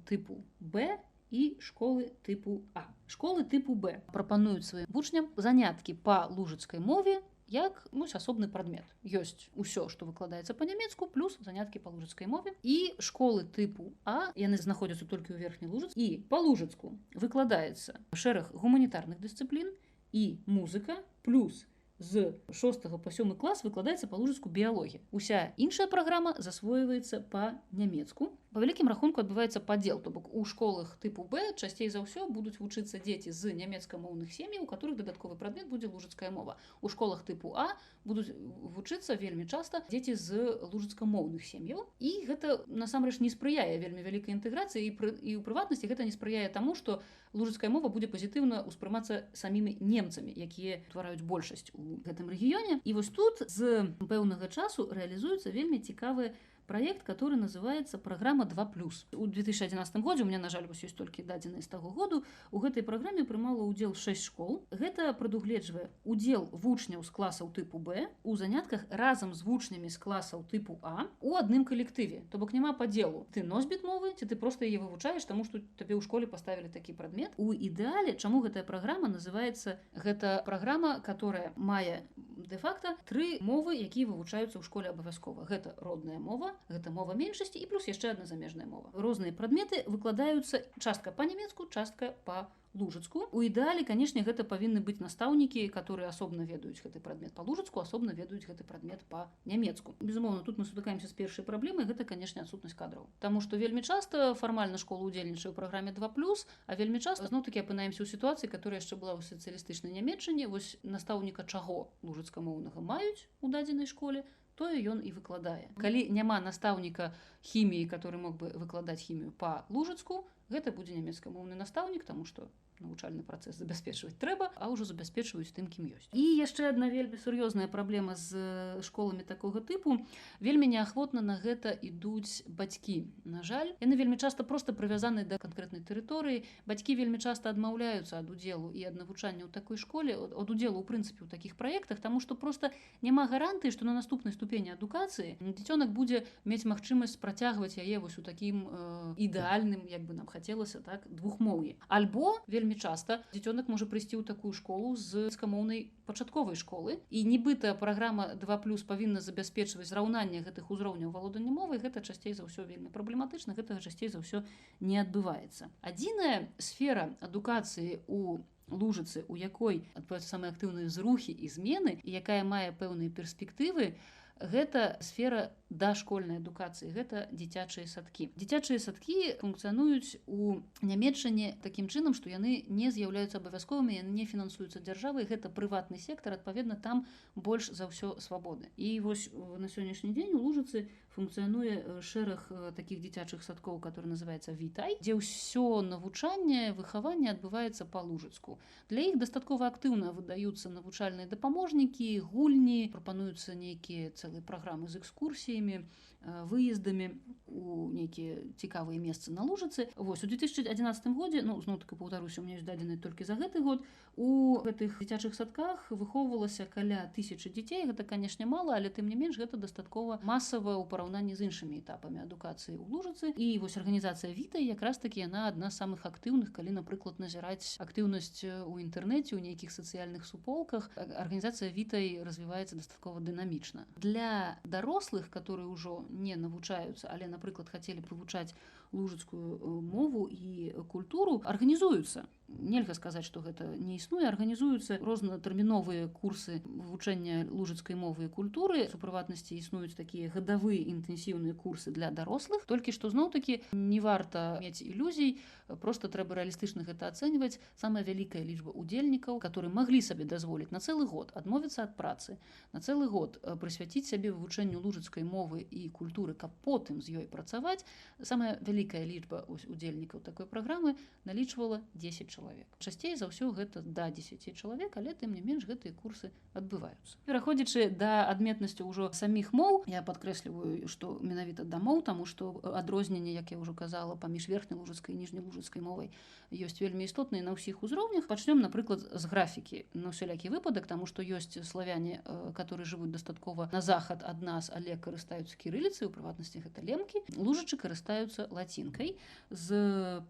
тыпу Б і школы тыпу А. Школы тыпу Б прапануюць сваім вучням заняткі па лужыцкай мове як асобны прадмет. Ёсць усё, што выкладаецца па-нямецку, плюс заняткі па лужыцкай мове. І школы тыпу А, яны знаходзяцца толькі ў верхняй Лужыцы, і па лужыцку выкладаецца шэраг гуманітарных дысцыплін і музыка, плюс з 6 па 7 клас выкладаецца па лужыцку біялогія. Уся іншая праграма засвойваецца па-нямецку. Па вялікім рахунку адбываецца падзел, то бок у школах тыпу Б часцей за ўсё будуць вучыцца дзеці з нямецкамоўных сем'яў, у которых дадатковы прадмет будзе лужыцкая мова. У школах тыпу А будуць вучыцца вельмі часта дзеці з лужыцкамоўных сем'яў. І гэта насамрэч не спрыяе вельмі вялікай інтэграцыі, і ў прыватнасці гэта не спрыяе таму, што лужыцкая мова будзе пазітыўна ўспрымацца самімі немцамі, якія твараюць большасць у гэтым рэгіёне. І вось тут з пэўнага часу рэалізуецца вельмі цікавы проект, который называется программа 2+. У 2011 годзе, у меня, на жаль, ёсць толькі дадзеныя з таго году, у гэтай праграме прымала ўдзел 6 школ. Гэта прадугледжвае удзел вучняў з класаў тыпу Б у занятках разам з вучнямі з класаў тыпу А у адным калектыве. То бок няма падзелу. Ты носьбіт мовы, ці ты проста яе вывучаеш, таму што табе ў школе паставілі такі прадмет. У ідэале, чаму гэтая праграма называецца? Гэта праграма, которая мае де-факта 3 мовы, якія вывучаюцца ў школе абавязкова. Гэта родная мова, гэта мова меншасці і плюс яшчэ адна замежная мова. Розныя прадметы выкладаюцца частка па-нямецку, частка па-лужыцку. У ідэале, канешне, гэта павінны быць настаўнікі, которые асобна ведаюць гэты прадмет па-лужыцку, асобна ведаюць гэты прадмет па-нямецку. Безумоўна, тут мы сутыкаемся з першай праблемай, гэта, канешне, адсутнасць кадраў. Таму што вельмі часта фармальна школа ўдзельнічае ў праграме 2+, а вельмі часта зноў-такі апынаемся ў сітуацыі, которая яшчэ была ў сацыялістычнай Нямецчыне. Вось настаўніка чаго лужыцкамоўнага маюць у дадзенай школе, тое ён і выкладае. Калі няма настаўніка хіміі, который мог бы выкладаць хімію па-лужыцку, гэта будзе нямецкамоўны настаўнік, таму што навучальны працэс забяспечваць трэба, а ўжо забяспечваюць тым, кім ёсць. І яшчэ адна вельмі сур'ёзная праблема з школамі такога тыпу. Вельмі неахвотна на гэта ідуць бацькі. На жаль, яны вельмі часта проста прывязаны да канкрэтнай тэрыторыі. Бацькі вельмі часта адмаўляюцца ад удзелу і ад навучання ў такой школе, ад удзелу ў прынцыпе ў такіх праектах, таму што проста няма гарантыі, што на наступнай ступені адукацыі дзіцёнак будзе мець магчымасць працягваць яе вось у такім ідэальным, як бы нам хацелася, так, двухмоўі. Альбо вельмі часта дзіцёнак можа прыйсці ў такую школу з нямецкамоўнай пачатковай школы, і нібыта праграма 2+ павінна забяспечваць зраўнанне гэтых узроўняў валодання мовай, гэта часцей за ўсё вельмі праблематычна, гэтага часцей за ўсё не адбываецца. Адзіная сфера адукацыі у Лужыцы, у якой адбываюцца самыя актыўныя зрухі і змены, і якая мае пэўныя перспектывы, гэта сфера дашкольнай адукацыі, гэта дзіцячыя садкі. Дзіцячыя садкі функцыянуюць у Нямецчыне такім чынам, што яны не з'яўляюцца абавязковымі, яны не фінансуюцца дзяржавай, гэта прыватны сектар, адпаведна, там больш за ўсё свабоды. І вось на сённяшні дзень у Лужыцы функцыянуе шэраг такіх дзіцячых садкоў, который называецца Вітай, дзе ўсё навучанне, выхаванне адбываецца па-лужыцку. Для іх дастаткова актыўна выдаюцца навучальныя дапаможнікі, гульні, прапануюцца нейкія цэлыя праграмы з экскурсіямі, выездамі у нейкія цікавыя месцы на Лужыцы. Вось у 2011 годзе, зноў-таки паўтаруся, у меня ёсць дадзеныя толькі за гэты год, у гэтых дзіцячых садках выхоўвалася каля 1000 дзяцей. Гэта, канешне, мала, але тым не менш гэта дастаткова масава ў параўнанні з іншымі этапамі адукацыі ў Лужыцы. І вось арганізацыя Вітай якраз таки яна адна з самых актыўных, калі, напрыклад, назіраць актыўнасць у інтэрнэце, у нейкіх сацыяльных суполках. Арганізацыя Вітай развіваецца дастаткова дынамічна. Для дарослых, которые ўжо не навучаюцца, але, напрыклад, хацелі б вывучаць лужыцкую мову і культуру, арганізуюцца. Нельга сказаць, што гэта не існуе. Арганізуюцца рознатэрміновыя курсы вывучэння лужыцкай мовы і культуры. У прыватнасці існуюць такія гадавыя інтэнсіўныя курсы для дарослых. Толькі што зноў-такі не варта мець ілюзій, проста трэба рэалістычна гэта ацэньваць. Самая вялікая лічба удзельнікаў, которые маглі сабе дазволіць на цэлы год адмовіцца ад працы, на цэлы год прысвяціць сябе вывучэнню лужыцкай мовы і культуры, каб потым з ёй працаваць, самая вялікая лічба удзельнікаў такой праграмы налічвала 10 чалавек. Часцей за ўсё гэта да 10 чалавек, але тым не менш гэтыя курсы адбываюцца. Пераходзячы да адметнасці ўжо саміх моў, я падкрэсліваю, што менавіта да моў, таму што адрозненне, як я ўжо казала, паміж верхнялужыцкай і ніжнялужыцкай мовай ёсць вельмі істотныя на ўсіх узроўнях. Пачнём, напрыклад, з графікі. На ўсялякі выпадак, таму што ёсць славяне, которые жывуць дастаткова на захад ад нас, але карыстаюцца кірыліцай, у прыватнасці гэта лемкі. Лужычы карыстаюцца лацінкай. З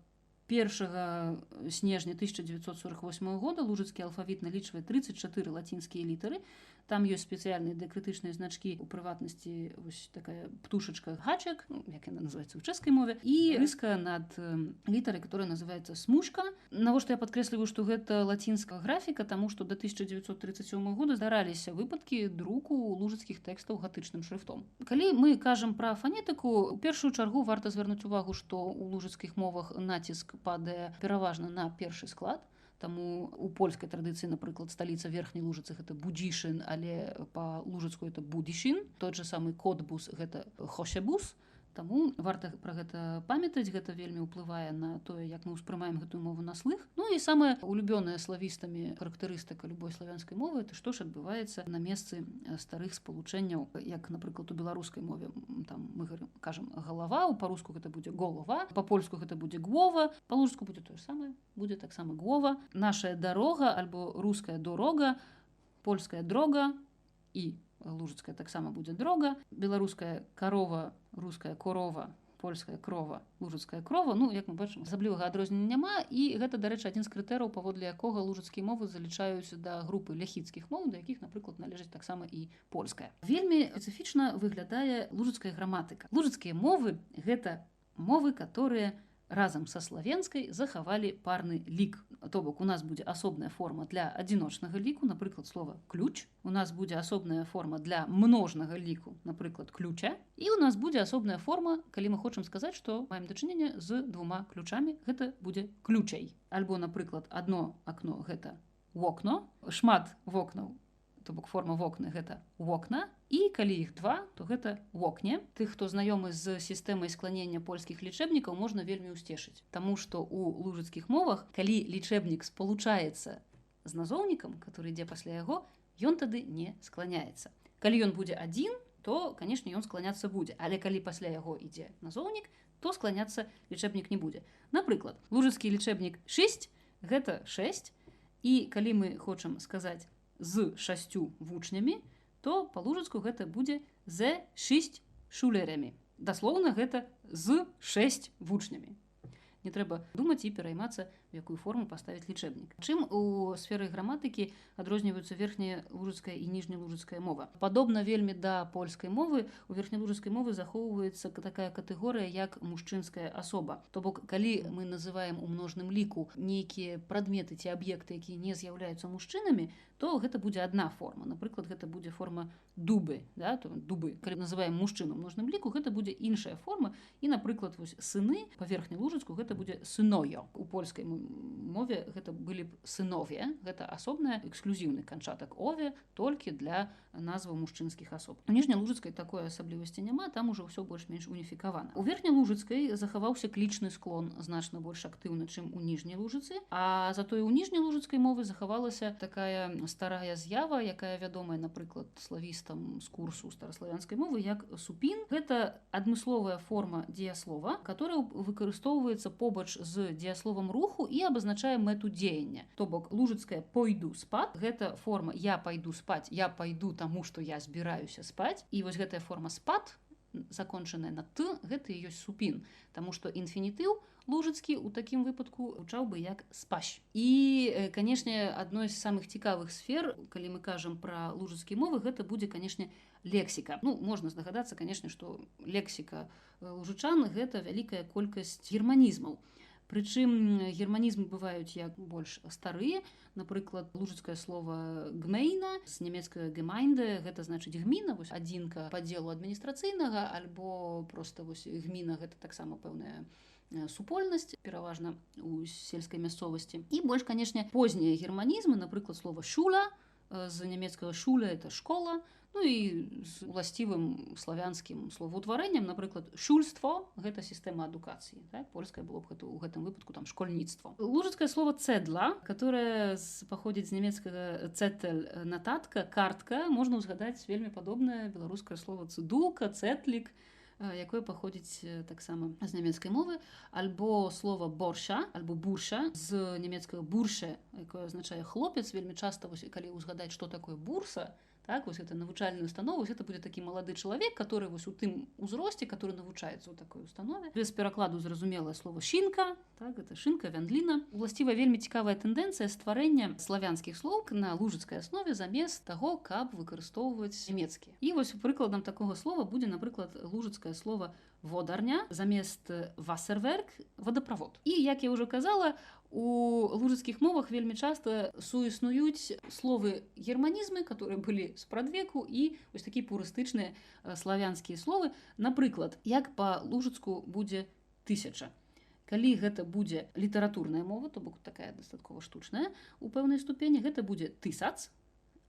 1 снежня 1948 года лужыцкі алфавіт налічвае 34 лацінскія літары. Там ёсць спецыяльныя дыакрытычныя значкі, у прыватнасці вось такая птушачка гачак, як яна называецца ў чэшскай мове, і рыска над літарай, которая называецца смужка. Навошта я падкрэсліваю, што гэта лацінская графіка, таму што да 1937 года здараліся выпадкі друку лужыцкіх тэкстаў гатычным шрыфтом. Калі мы кажам пра фанетыку, у першую чаргу варта звярнуць увагу, што ў лужыцкіх мовах націск падае пераважна на першы склад. Таму у польскай традыцыі, напрыклад, сталіца верхняй Лужыцы гэта Будзішын, але па-лужыцку это Будзішын. Тот же самы Котбус гэта Хошебус. Таму варта пра гэта памятаць, гэта вельмі ўплывае на тое, як мы ўспрымаем гэтую мову на слых. Ну і самая улюбёная славістамі характарыстыка любой славянскай мовы, это што ж адбываецца на месцы старых спалучэнняў, як, напрыклад, у беларускай мове. Там мы кажам галава, па-руску гэта будзе голова, па-польску гэта будзе гвова, па-лужску будзе тое самае, будзе таксама гвова. Нашая дарога альбо руская дорога, польская дрога і лужыцкая таксама будзе дрога, беларуская карова, руская корова, польская крова, лужыцкая крова. Ну, як мы бачым, асаблівага адрознення няма, і гэта, дарэчы, адзін з крытэраў, паводле якога лужыцкія мовы залічаюць да групы ляхіцкіх моў, да якіх, напрыклад, належыць таксама і польская. Вельмі спецыфічна выглядае лужыцкая граматыка. Лужыцкія мовы гэта мовы, которые разам са славенскай захавалі парны лік. То бок у нас будзе асобная форма для адзіночнага ліку, напрыклад, слова ключ. У нас будзе асобная форма для множнага ліку, напрыклад, ключа. І у нас будзе асобная форма, калі мы хочам сказаць, што маем дачыненне з двума ключамі, гэта будзе ключай. Альбо, напрыклад, адно акно гэта вокно, шмат вокнаў, то бок форма вокны гэта вокна, і калі іх два, то гэта вокне. Тых, хто знаёмы з сістэмай скланення польскіх лічэбнікаў, можна вельмі ўсцешыць. Таму што ў лужыцкіх мовах, калі лічэбнік спалучаецца з назоўнікам, который ідзе пасля яго, ён тады не скланяецца. Калі ён будзе адзін, то, канешне, ён скланяцца будзе. Але калі пасля яго ідзе назоўнік, то скланяцца лічэбнік не будзе. Напрыклад, лужыцкі лічэбнік 6 гэта 6, і калі мы хочам сказаць з 6 вучнямі, то па-лужыцку гэта будзе з 6 шулерамі. Даслоўна гэта з 6 вучнямі. Не трэба думаць і пераймацца, у якую форму паставіць лічэбнік. Чым у сферы граматыкі адрозніваюцца верхняя лужыцкая і ніжняя лужыцкая мова? Падобна вельмі да польскай мовы, у верхняй лужыцкай мовы захоўваецца такая катэгорыя, як мужчынская асоба. То бок, калі мы называем у множным ліку нейкія прадметы ці аб'екты, якія не з'яўляюцца мужчынамі, то гэта будзе адна форма. Напрыклад, гэта будзе форма дубы. Да? То дубы. Калі называем мужчыну ў множным ліку, гэта будзе іншая форма. І, напрыклад, вось сыны па верхняй лужыцку гэта будзе сыноё. У польскай мове гэта былі б сынове. Гэта асобная эксклюзіўны канчатак ове толькі для назваў мужчынскіх асоб. У ніжняй лужыцкай такой асаблівасці няма, там ужо ўсё больш-менш уніфікавана. У верхняй лужыцкай захаваўся клічны склон значна больш актыўны, чым у ніжняй лужыцы, а затое у ніжняй лужыцкай мовы захавалася такая старая з'ява, якая вядомая, напрыклад, славістам з курсу стараславянскай мовы, як супін. Гэта адмысловая форма дзеяслова, которая выкарыстоўваецца побач з дзеясловам руху і абазначае мэту дзеяння. То бок лужыцкая «пойду спаць» – гэта форма «я пайду спаць», «я пайду таму, што я збіраюся спаць». І вось гэтая форма «спат», закончаная на «т», гэта і ёсць супін, таму што інфінітыў лужыцкі ў такім выпадку гучаў бы як «спащ». І, канешне, адной з самых цікавых сфер, калі мы кажам пра лужыцкія мовы, гэта будзе, канешне, лексіка. Ну, можна здагадацца, канешне, што лексіка лужычан – гэта вялікая колькасць германізмаў. Прычым германізмы бываюць як больш старыя. Напрыклад, лужыцкае слова «гмейна» з нямецкага «гемайнде» – гэта значыць гміна, вось адзінка падзелу адміністрацыйнага, альбо проста вось гміна – гэта таксама пэўная супольнасць, пераважна у сельскай мясцовасці. І больш, канешне, познія германізмы, напрыклад, слова «шуля», з нямецкага «шуля» – это школа, ну і з уласцівым славянскім словаўтварэннем, напрыклад, шульство – гэта сістэма адукацыі. Так? Польская было б у гэтым выпадку там школьніцтво. Лужыцкае слово «цэдла», которое паходзіць з нямецкага «цэтэль» – нататка, картка, можна ўзгадаць вельмі падобнае беларускае слово «цыдулка», «цэтлік», якое паходзіць таксама з нямецкай мовы, альбо слова «борша», альбо «бурша» з нямецкага «бурше», якое азначае хлопец. Вельмі часта, вось, калі ўзгадаць, што такое бурса, так, вось это навучальная установа, вось это будзе такі малады чалавек, который вось у тым узросце, который навучаецца ў такой установе. Без перакладу зразумелае слово «шинка», Так, гэта шынка, вяндліна. Уласціва вельмі цікавая тэндэнцыя стварэння славянскіх слоў на лужыцкай аснове замест таго, каб выкарыстоўваць нямецкія. І вось прыкладам такога слова будзе, напрыклад, лужыцкае слова водарня замест васерверк вадаправод. І як я ўжо казала, у лужыцкіх мовах вельмі часта суіснуюць словы германізмы, которые былі спрадвеку, і вось такія пурыстычныя славянскія словы. Напрыклад, як па-лужыцку будзе тысяча. Калі гэта будзе літаратурная мова, то бок такая дастаткова штучная, у пэўнай ступені гэта будзе тысяц,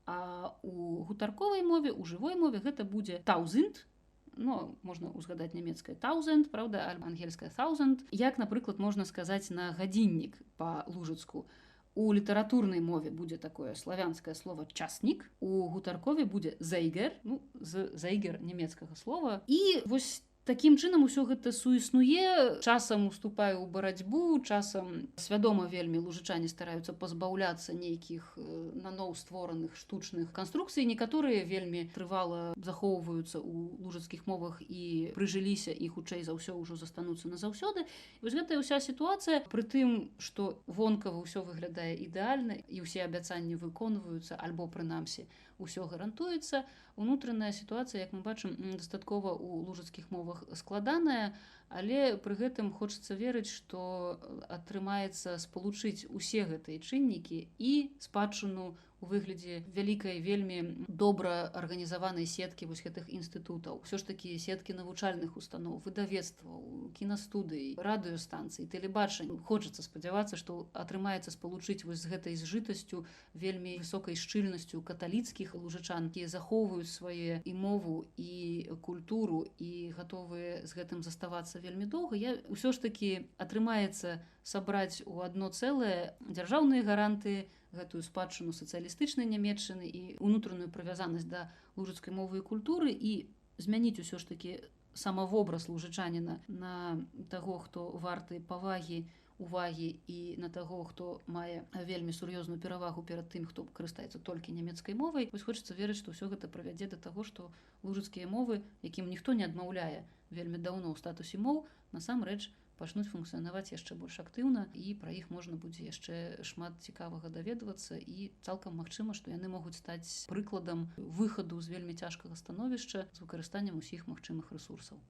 а у гутарковай мове, у жывой мове гэта будзе таузенд, ну, можна узгадаць нямецкае таузенд, правда, ангельскае thousand. Як, напрыклад, можна сказаць на гадзіннік па-лужыцку. У літаратурнай мове будзе такое славянскае слово часнік, у гутаркове будзе зайгер, ну, з зайгер нямецкага слова. І вось такім чынам усё гэта суіснуе, часам уступае ў барацьбу, часам свядома вельмі лужычане стараюцца пазбаўляцца нейкіх наноў створаных штучных канструкцый. Некаторыя вельмі трывала захоўваюцца ў лужыцкіх мовах і прыжыліся, і хутчэй за ўсё ўжо застануцца назаўсёды. І вось гэтая ўся сітуацыя, пры тым, што вонкава ўсё выглядае ідэальна і ўсе абяцанні выконваюцца, альбо прынамсі ўсё гарантуецца, унутраная сітуацыя, як мы бачым, дастаткова ў лужыцкіх мовах складаная, але пры гэтым хочацца верыць, што атрымаецца спалучыць усе гэтыя чыннікі і спадчыну у выглядзе вялікай, вельмі добра арганізаванай сеткі вось гэтых інстытутаў. Усё ж такі сеткі навучальных устаноў, выдавецтваў, кінастудый, радыёстанцый, тэлебачання. Хочацца спадзявацца, што атрымаецца спалучыць вось з гэтай зжытасцю, вельмі высокай шчыльнасцю каталіцкіх лужычан, якія захоўваюць свае і мову, і культуру, і гатовыя з гэтым заставацца вельмі доўга. Усё ж такі атрымаецца сабраць у адно цэлае дзяржаўныя гаранты, гэтую спадчыну сацыялістычнай нямецчыны і унутраную прывязанасць да лужыцкай мовы і культуры, і змяніць усё ж такі самавобраз лужычаніна на таго, хто варты павагі, увагі, і на таго, хто мае вельмі сур'ёзную перавагу перад тым, хто карыстаецца толькі нямецкай мовай. Вось хочацца верыць, што ўсё гэта прывядзе да таго, што лужыцкія мовы, якім ніхто не адмаўляе вельмі даўно ў статусе моў, насамрэч пачнуць функцыянаваць яшчэ больш актыўна, і пра іх можна будзе яшчэ шмат цікавага даведвацца, і цалкам магчыма, што яны могуць стаць прыкладам выхаду з вельмі цяжкага становішча з выкарыстаннем усіх магчымых рэсурсаў.